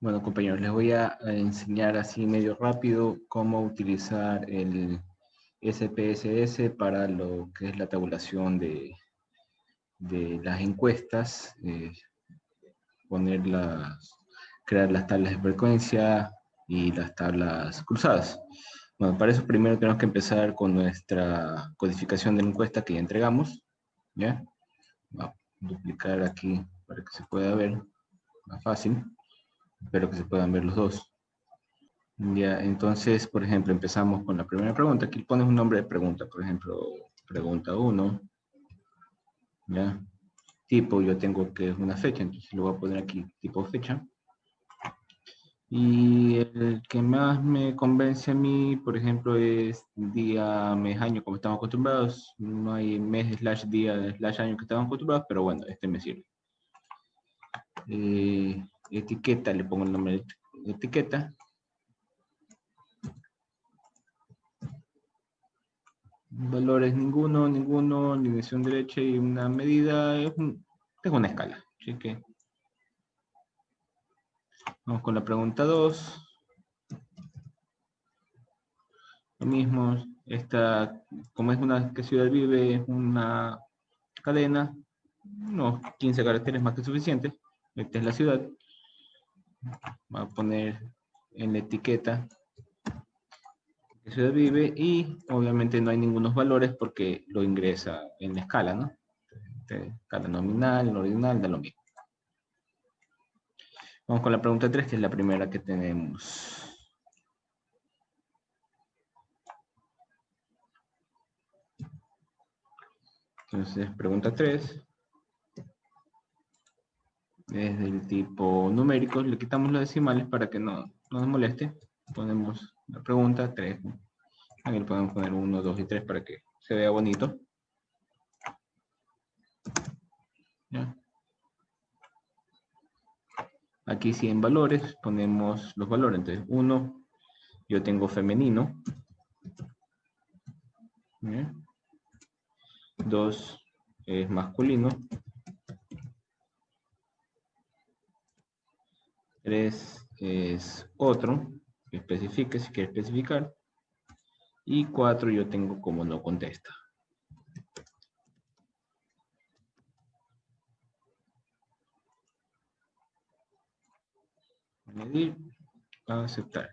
Bueno, compañeros, les voy a enseñar así medio rápido cómo utilizar el SPSS para lo que es la tabulación de las encuestas, crear las tablas de frecuencia y las tablas cruzadas. Bueno, para eso primero tenemos que empezar con nuestra codificación de la encuesta que ya entregamos, ¿ya? Voy a duplicar aquí para que se pueda ver más fácil. Espero que se puedan ver los dos. Ya, entonces, por ejemplo, empezamos con la primera pregunta. Aquí pones un nombre de pregunta, por ejemplo, pregunta 1, ¿ya? Tipo, yo tengo que es una fecha, entonces lo voy a poner aquí, tipo fecha. Y el que más me convence a mí, por ejemplo, es día, mes, año, como estamos acostumbrados. No hay mes, slash día, slash año que estamos acostumbrados, pero bueno, este me sirve. Etiqueta, le pongo el nombre de etiqueta. Valores ninguno, dirección derecha y una medida, es una escala. Así que vamos con la pregunta 2. Lo mismo, esta, como es una que ciudad vive, es una cadena, unos 15 caracteres más que suficiente. Esta es la ciudad. Voy a poner en la etiqueta qué ciudad vive y obviamente no hay ningunos valores porque lo ingresa en la escala, ¿no? Escala nominal, ordinal, da lo mismo. Vamos con la pregunta 3, que es la primera que tenemos. Entonces, pregunta 3. Es del tipo numérico. Le quitamos los decimales para que no nos moleste. Ponemos la pregunta 3. Aquí le podemos poner 1, 2 y 3 para que se vea bonito. ¿Ya? Aquí sí en valores ponemos los valores. Entonces, 1, yo tengo femenino. 2 es masculino. 3 es otro, que especifique si quiere especificar. Y 4 yo tengo como no contesta. Añadir, aceptar.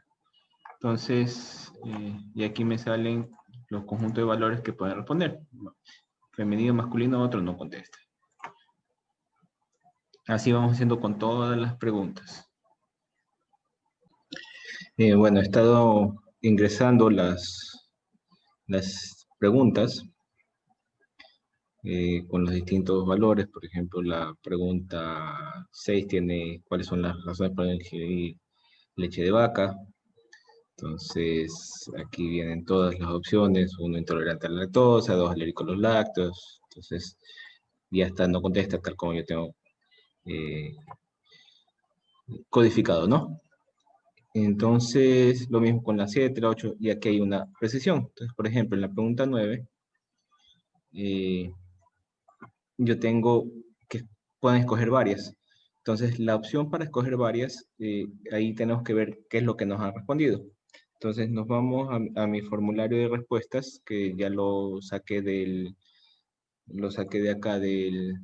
Entonces, y aquí me salen los conjuntos de valores que pueden responder. Femenino, masculino, otro no contesta. Así vamos haciendo con todas las preguntas. Bueno, he estado ingresando las preguntas con los distintos valores. Por ejemplo, la pregunta 6 tiene cuáles son las razones para ingerir leche de vaca. Entonces, aquí vienen todas las opciones. 1, intolerante a la lactosa. 2, alérgico a los lácteos. Entonces, ya está, no contesta tal como yo tengo codificado, ¿no? Entonces, lo mismo con la 7, la 8, y aquí hay una precisión. Entonces, por ejemplo, en la pregunta 9, yo tengo que pueden escoger varias. Entonces, la opción para escoger varias, ahí tenemos que ver qué es lo que nos han respondido. Entonces, nos vamos a mi formulario de respuestas, que ya lo saqué de acá de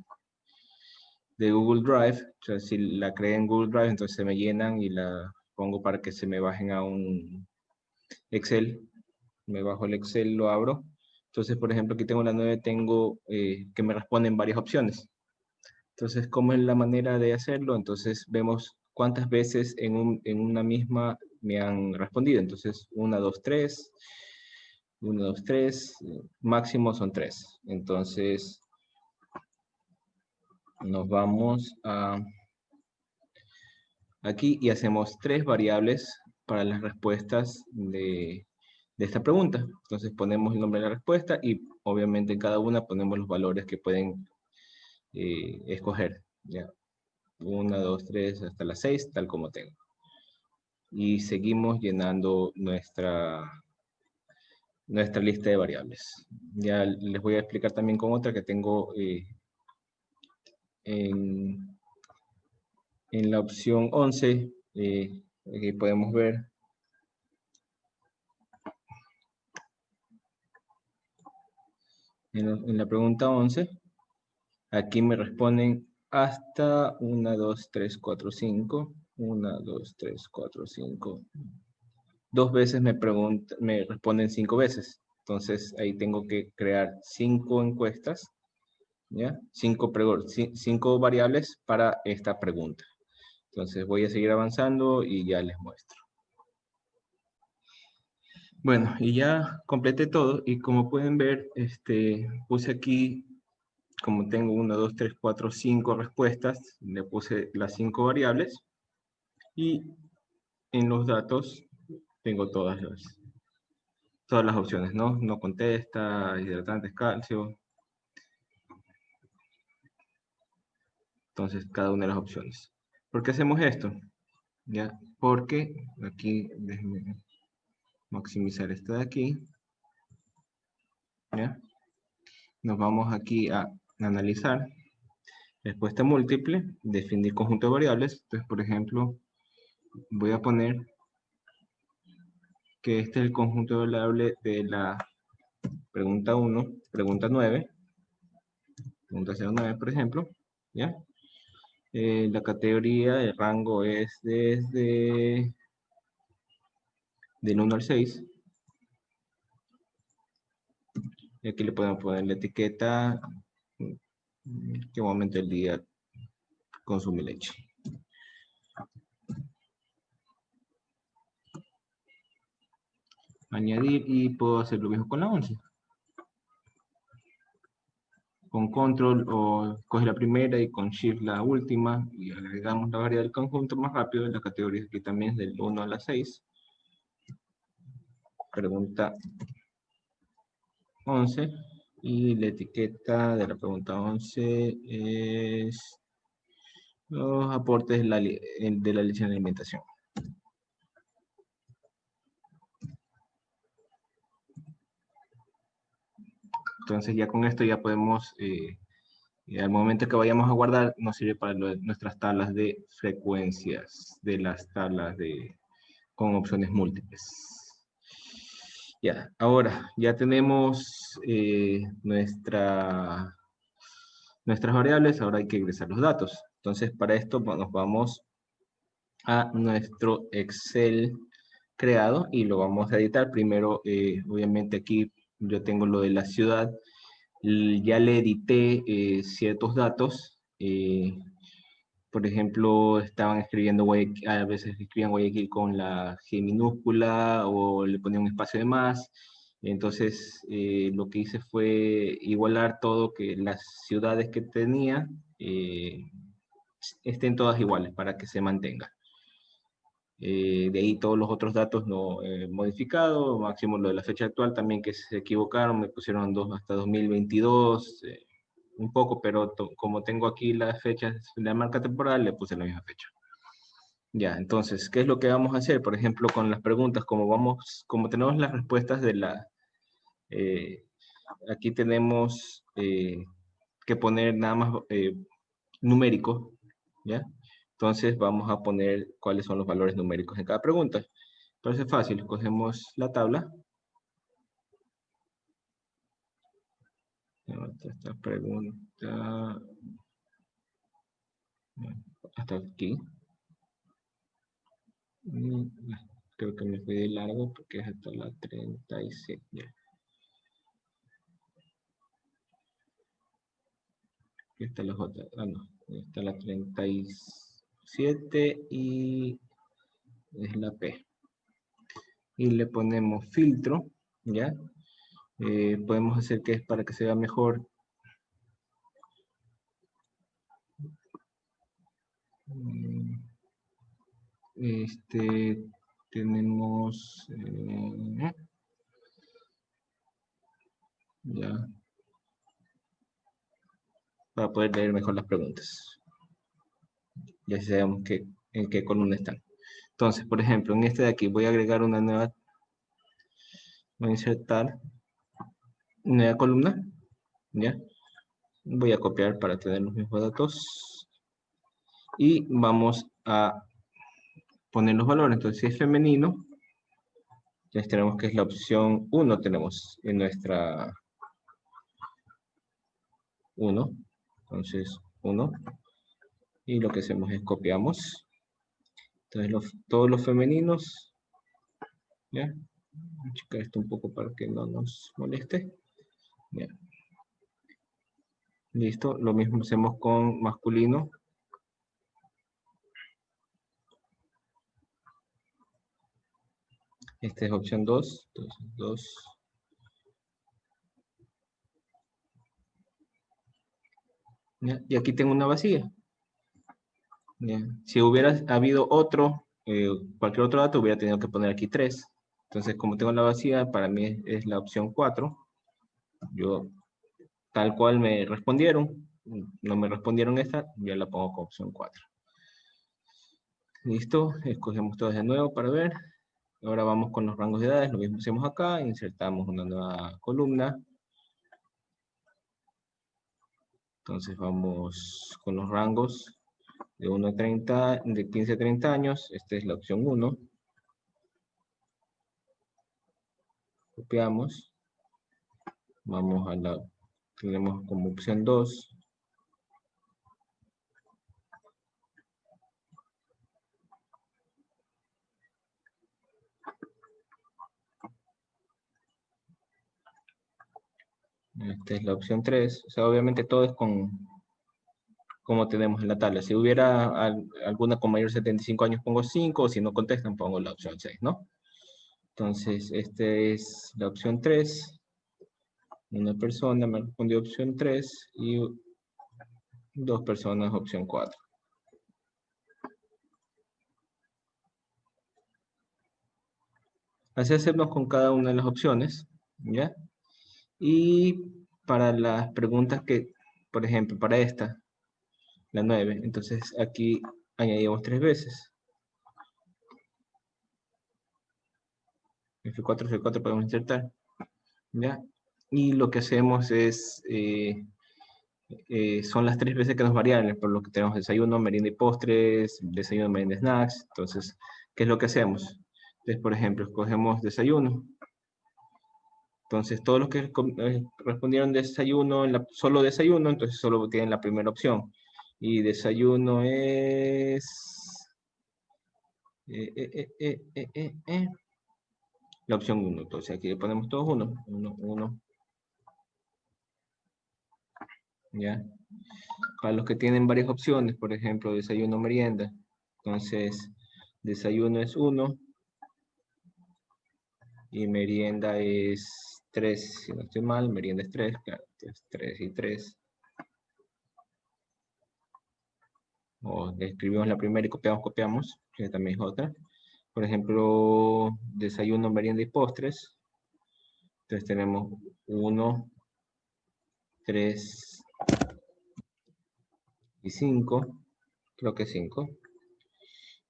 Google Drive. O sea, si la creé en Google Drive, entonces se me llenan y la pongo para que se me bajen a un Excel. Me bajo el Excel, lo abro. Entonces, por ejemplo, aquí tengo la 9, tengo que me responden varias opciones. Entonces, ¿cómo es la manera de hacerlo? Entonces, vemos cuántas veces en una misma me han respondido. Entonces, 1, 2, 3, 1, 2, 3, máximo son 3. Entonces, nos vamos a aquí y hacemos 3 variables para las respuestas de esta pregunta. Entonces, ponemos el nombre de la respuesta y obviamente en cada una ponemos los valores que pueden escoger. ¿Ya? 1, 2, 3, hasta las 6, tal como tengo. Y seguimos llenando nuestra lista de variables. Ya les voy a explicar también con otra que tengo en la opción 11. Aquí podemos ver en la pregunta 11, aquí me responden hasta 1, 2, 3, 4, 5. 1, 2, 3, 4, 5. Dos veces me responden 5 veces. Entonces ahí tengo que crear 5 encuestas, ¿ya? 5 variables para esta pregunta. Entonces voy a seguir avanzando y ya les muestro. Bueno, y ya completé todo y como pueden ver, puse aquí, como tengo 1, 2, 3, 4, 5 respuestas, le puse las 5 variables y en los datos tengo todas las opciones, ¿no? No contesta, hidratantes, calcio. Entonces, cada una de las opciones. ¿Por qué hacemos esto? ¿Ya? Porque aquí, déjenme maximizar esto de aquí. ¿Ya? Nos vamos aquí a analizar respuesta múltiple, definir conjunto de variables. Entonces, por ejemplo, voy a poner que este es el conjunto de variables de la pregunta 1, pregunta 9, pregunta 09, por ejemplo. ¿Ya? La categoría, el rango es desde del 1 al 6. Y aquí le podemos poner la etiqueta qué momento del día consume leche. Añadir y puedo hacer lo mismo con la 11. Con control o coge la primera y con shift la última y agregamos la variable del conjunto más rápido. La categoría aquí también es del 1 a la 6. Pregunta 11 y la etiqueta de la pregunta 11 es los aportes de la leche en alimentación. Entonces ya con esto ya podemos, al momento que vayamos a guardar, nos sirve para nuestras tablas de frecuencias, de las tablas con opciones múltiples. Ya, ahora ya tenemos nuestras variables, ahora hay que ingresar los datos. Entonces para esto nos vamos a nuestro Excel creado y lo vamos a editar. Primero, obviamente aquí yo tengo lo de la ciudad, ya le edité ciertos datos. Por ejemplo, estaban escribiendo Guayaquil, a veces escribían Guayaquil con la G minúscula o le ponían un espacio de más. Entonces, lo que hice fue igualar todo, que las ciudades que tenía estén todas iguales para que se mantenga. De ahí todos los otros datos no modificados, máximo lo de la fecha actual también que se equivocaron, me pusieron hasta 2022, un poco, pero como tengo aquí las fechas, la marca temporal, le puse la misma fecha. Ya, entonces, ¿qué es lo que vamos a hacer? Por ejemplo, con las preguntas, como tenemos las respuestas aquí tenemos que poner nada más numéricos, ¿ya? Entonces vamos a poner cuáles son los valores numéricos en cada pregunta. Entonces es fácil, cogemos la tabla. Esta pregunta hasta aquí. Creo que me fui de largo porque es hasta la 37. Ya. Aquí está la J. Ah, no. Está la 37 y es la P. Y le ponemos filtro, ¿ya? Podemos hacer que es para que se vea mejor. Tenemos ya para poder leer mejor las preguntas. Ya sabemos en qué columna están. Entonces, por ejemplo, en este de aquí voy a agregar una nueva, voy a insertar nueva columna, ¿ya? Voy a copiar para tener los mismos datos. Y vamos a poner los valores. Entonces, si es femenino, entonces tenemos que es la opción 1, tenemos en nuestra 1. Entonces, 1. Y lo que hacemos es copiamos. Entonces, todos los femeninos, ¿ya? Voy a checar esto un poco para que no nos moleste. ¿Ya? Listo, lo mismo hacemos con masculino. Esta es opción 2. Entonces, 2. ¿Ya? Y aquí tengo una vacía. ¿Ya? Si hubiera habido otro, cualquier otro dato, hubiera tenido que poner aquí 3. Entonces, como tengo la vacía, para mí es la opción 4. Yo, tal cual me respondieron, no me respondieron esta, ya la pongo como opción 4. Listo, escogemos todas de nuevo para ver. Ahora vamos con los rangos de edades, lo mismo hacemos acá, insertamos una nueva columna. Entonces vamos con los rangos de 1 a 30, de 15 a 30 años. Esta es la opción 1. Copiamos. Vamos a la, tenemos como opción 2. Esta es la opción 3. O sea, obviamente todo es con como tenemos en la tabla. Si hubiera alguna con mayor de 75 años, pongo 5, o si no contestan, pongo la opción 6, ¿no? Entonces, esta es la opción 3. Una persona me respondió opción 3 y 2 personas opción 4. Así hacemos con cada una de las opciones, ¿ya? Y para las preguntas que, por ejemplo, para esta, la 9, entonces aquí añadimos 3 veces. F4, F4 podemos insertar, ¿ya? Y lo que hacemos es, son las 3 veces que nos variables, por lo que tenemos desayuno, merienda y postres, desayuno, merienda, snacks. Entonces, ¿qué es lo que hacemos? Entonces, por ejemplo, escogemos desayuno. Entonces, todos los que respondieron desayuno, solo desayuno, entonces solo tienen la primera opción. Y desayuno es... la opción 1. Entonces, aquí le ponemos todos 1. 1, 1. ¿Ya? Para los que tienen varias opciones, por ejemplo, desayuno, merienda. Entonces, desayuno es 1 y merienda es 3, si no estoy mal, merienda es 3, claro, entonces 3 y 3. O escribimos la primera y copiamos, que también es otra. Por ejemplo, desayuno, merienda y postres. Entonces tenemos 1, 3 y 5, creo que 5.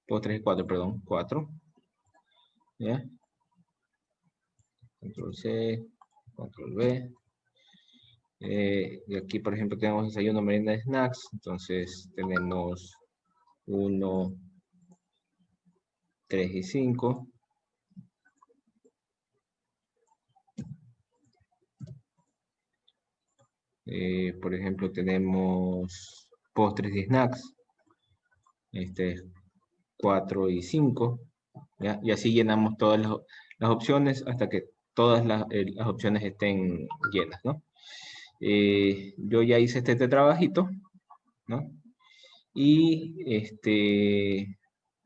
Postres y 4, perdón, 4. ¿Ya? Control C, Control V. Y aquí, por ejemplo, tenemos desayuno, merienda y snacks. Entonces tenemos 1, 3 y 5. Por ejemplo, tenemos postres y snacks. Este es 4 y 5. ¿Ya? Y así llenamos todas las opciones hasta que todas las opciones estén llenas, ¿no? Yo ya hice este trabajito, ¿no? Y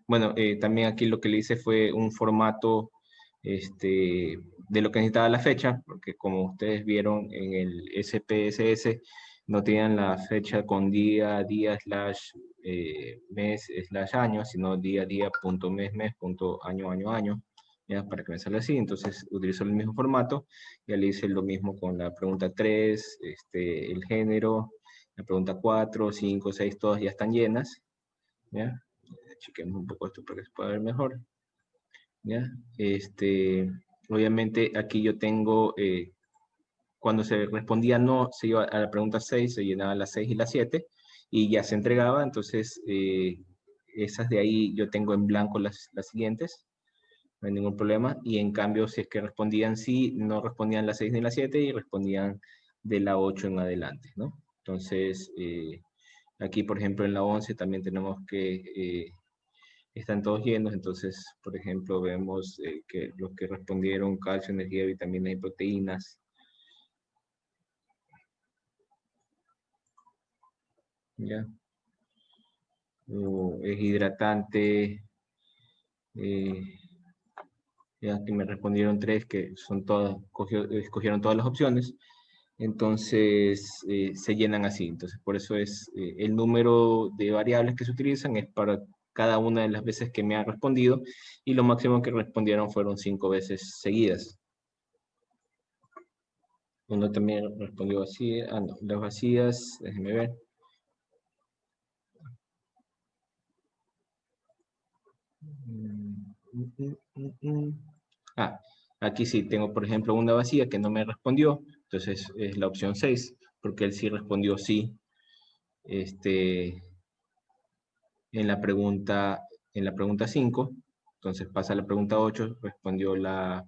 bueno, también aquí lo que le hice fue un formato de lo que necesitaba la fecha, porque como ustedes vieron en el SPSS, no tenían la fecha con día, slash mes, slash año, sino día, punto mes, punto año, año, ya, para que me salga así. Entonces utilizo el mismo formato, ya le hice lo mismo con la pregunta 3, el género, la pregunta 4, 5, 6, todas ya están llenas, ¿ya? Chequemos un poco esto para que se pueda ver mejor. ¿Ya? Obviamente aquí yo tengo, cuando se respondía no, se iba a la pregunta 6, se llenaba las 6 y las 7, y ya se entregaba. Entonces, esas de ahí yo tengo en blanco las siguientes, no hay ningún problema. Y en cambio, si es que respondían sí, no respondían la 6 ni la 7 y respondían de la 8 en adelante, ¿no? Entonces, aquí, por ejemplo, en la 11 también tenemos que están todos llenos. Entonces, por ejemplo, vemos que los que respondieron calcio, energía, vitaminas y proteínas. ¿Ya? Es hidratante. Ya que me respondieron 3, que son todas, escogieron todas las opciones. Entonces, se llenan así. Entonces, por eso es el número de variables que se utilizan es para cada una de las veces que me han respondido, y lo máximo que respondieron fueron 5 veces seguidas. Uno también respondió así. Ah, no, las vacías, déjenme ver. Ah, aquí sí, tengo por ejemplo una vacía que no me respondió, entonces es la opción 6, porque él sí respondió sí, este, en la pregunta 5. Entonces pasa a la pregunta 8, respondió la,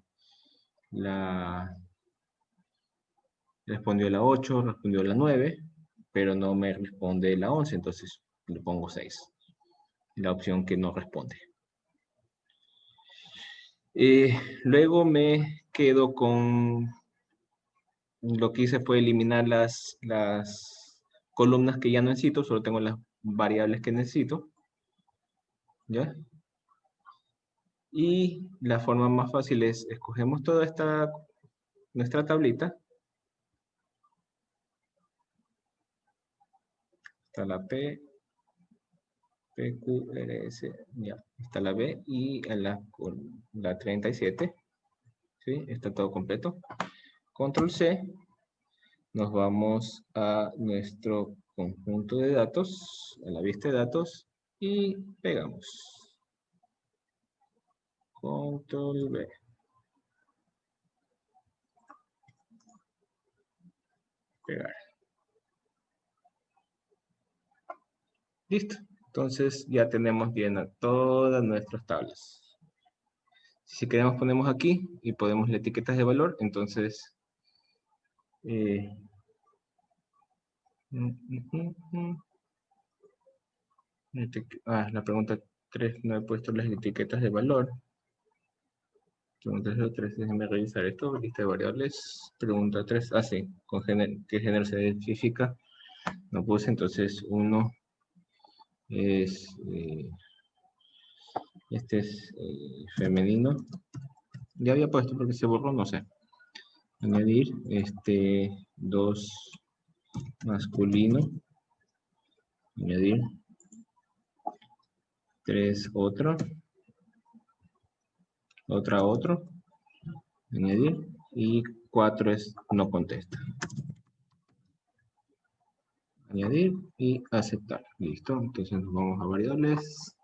respondió la 8, respondió la 9, pero no me responde la 11, entonces le pongo 6, la opción que no responde. Luego me quedo con, lo que hice fue eliminar las columnas que ya no necesito, solo tengo las variables que necesito, ¿ya? Y la forma más fácil es, escogemos toda nuestra tablita, está la P, P, Q, R, S, ya, está la B y en la 37, ¿sí? Está todo completo. Control C, nos vamos a nuestro conjunto de datos, a la vista de datos, y pegamos. Control V. Pegar. Listo. Entonces ya tenemos llenas todas nuestras tablas. Si queremos ponemos aquí y ponemos las etiquetas de valor. Entonces la pregunta 3 no he puesto las etiquetas de valor. Pregunta 3, déjenme revisar esto. Lista de variables. Pregunta 3, sí, con ¿qué género se identifica? No puse, entonces 1 es, este es femenino. Ya había puesto porque se borró, no sé. Añadir 2 masculino. Añadir 3 otro. Otro. Añadir. Y 4 es no contesta. Añadir y aceptar. Listo. Entonces nos vamos a variables.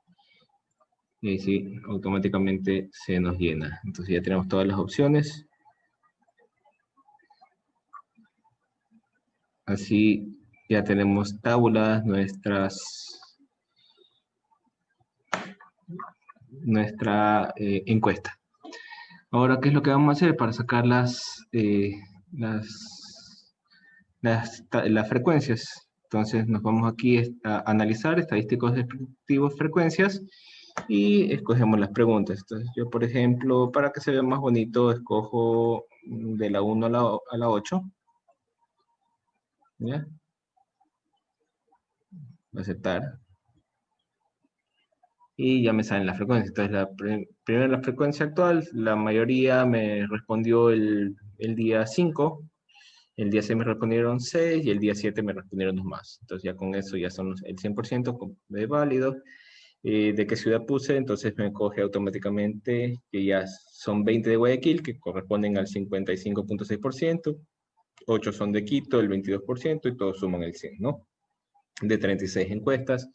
Y ahí sí, automáticamente se nos llena. Entonces ya tenemos todas las opciones. Así ya tenemos tabuladas nuestra encuesta. Ahora, ¿qué es lo que vamos a hacer para sacar las frecuencias? Entonces nos vamos aquí a analizar estadísticos descriptivos frecuencias y escogemos las preguntas. Entonces yo, por ejemplo, para que se vea más bonito, escojo de la 1 a la 8. ¿Ya? Aceptar. Y ya me salen las frecuencias. Entonces, primero la frecuencia actual, la mayoría me respondió el día 5, el día 6 me respondieron 6 y el día 7 me respondieron 2 más. Entonces ya con eso ya son el 100% de válido. ¿De qué ciudad puse? Entonces me coge automáticamente que ya son 20 de Guayaquil, que corresponden al 55.6%, 8 son de Quito, el 22%, y todos suman el 100, ¿no? De 36 encuestas.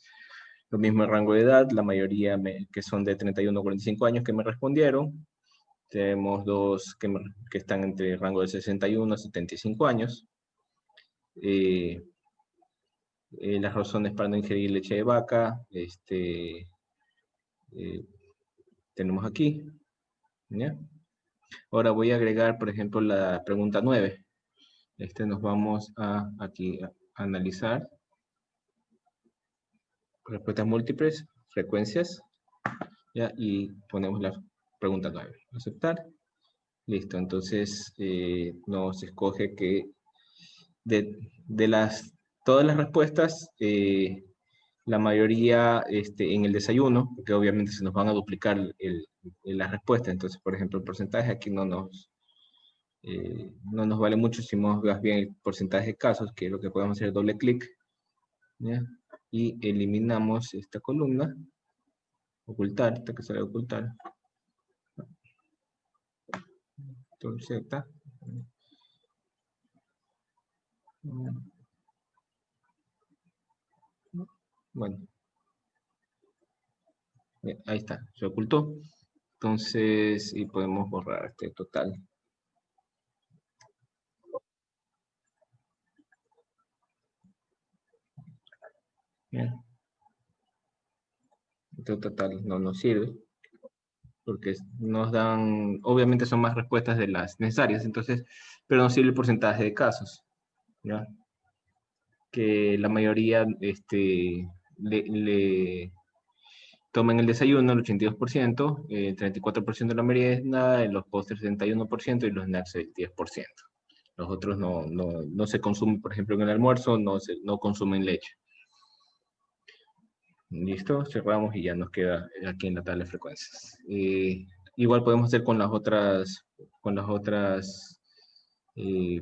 Lo mismo el rango de edad, la mayoría que son de 31 a 45 años que me respondieron. Tenemos 2 que están entre el rango de 61 a 75 años. Las razones para no ingerir leche de vaca, tenemos aquí, ¿ya? Ahora voy a agregar, por ejemplo, la pregunta 9. Nos vamos a aquí a analizar respuestas múltiples, frecuencias, ¿ya? Y ponemos la pregunta 9. Aceptar. Listo, entonces nos escoge que de todas las respuestas, la mayoría en el desayuno, porque obviamente se nos van a duplicar las respuestas. Entonces, por ejemplo, el porcentaje aquí no nos vale mucho si más bien el porcentaje de casos, que es lo que podemos hacer doble clic, ¿ya? Y eliminamos esta columna, ocultar, esta que sale a ocultar, entonces Z. Bueno, ahí está, se ocultó. Entonces, y podemos borrar este total. Bien. Este total no nos sirve, porque nos dan, obviamente son más respuestas de las necesarias, entonces, pero nos sirve el porcentaje de casos, ¿ya? Que la mayoría le toman el desayuno el 82%, el 34% de la merienda, los postres 71% y los snacks el 10%. Los otros no se consumen, por ejemplo, en el almuerzo no consumen leche. Listo, cerramos y ya nos queda aquí en la tabla de frecuencias. Igual podemos hacer con las otras eh,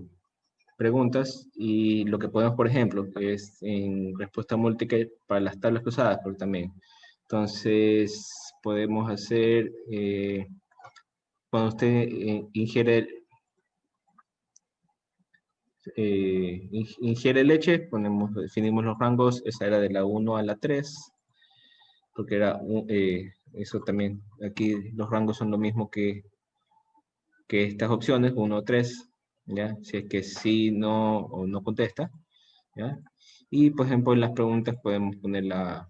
preguntas, y lo que podemos, por ejemplo, es en respuesta múltiple para las tablas cruzadas, porque también. Entonces, podemos hacer, cuando usted ingiere leche, definimos los rangos, esa era de la 1 a la 3, porque eso también, aquí los rangos son lo mismo que estas opciones, 1 o 3, ¿ya? Si es que sí, no o no contesta, ¿ya? Y, por ejemplo, en las preguntas podemos poner la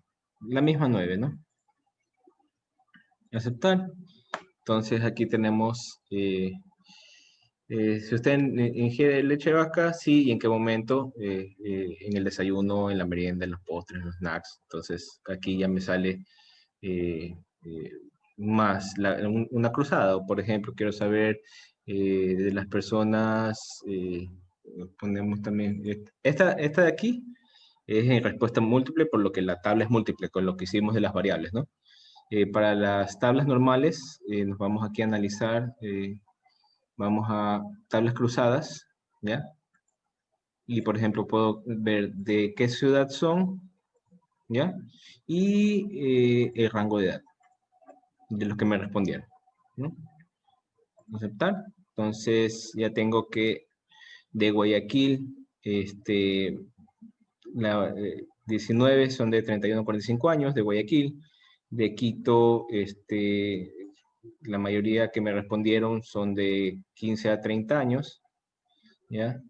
misma 9, ¿no? Aceptar. Entonces aquí tenemos, si usted ingiere leche de vaca, sí, y en qué momento, en el desayuno, en la merienda, en los postres, en los snacks. Entonces aquí ya me sale eh, eh, más una cruzada, o por ejemplo, quiero saber de las personas, ponemos también, esta de aquí es en respuesta múltiple, por lo que la tabla es múltiple, con lo que hicimos de las variables, ¿no? Para las tablas normales, nos vamos aquí a analizar, vamos a tablas cruzadas, ¿ya? Y por ejemplo, puedo ver de qué ciudad son, ¿ya? Y el rango de edad de los que me respondieron, ¿no? Aceptar. Entonces ya tengo que de Guayaquil, 19 son de 31 a 45 años, de Guayaquil. De Quito, la mayoría que me respondieron son de 15 a 30 años, ¿ya?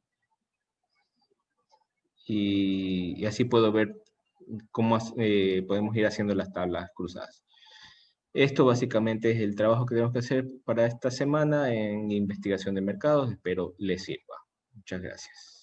Y así puedo ver cómo podemos ir haciendo las tablas cruzadas. Esto básicamente es el trabajo que tenemos que hacer para esta semana en investigación de mercados. Espero les sirva. Muchas gracias.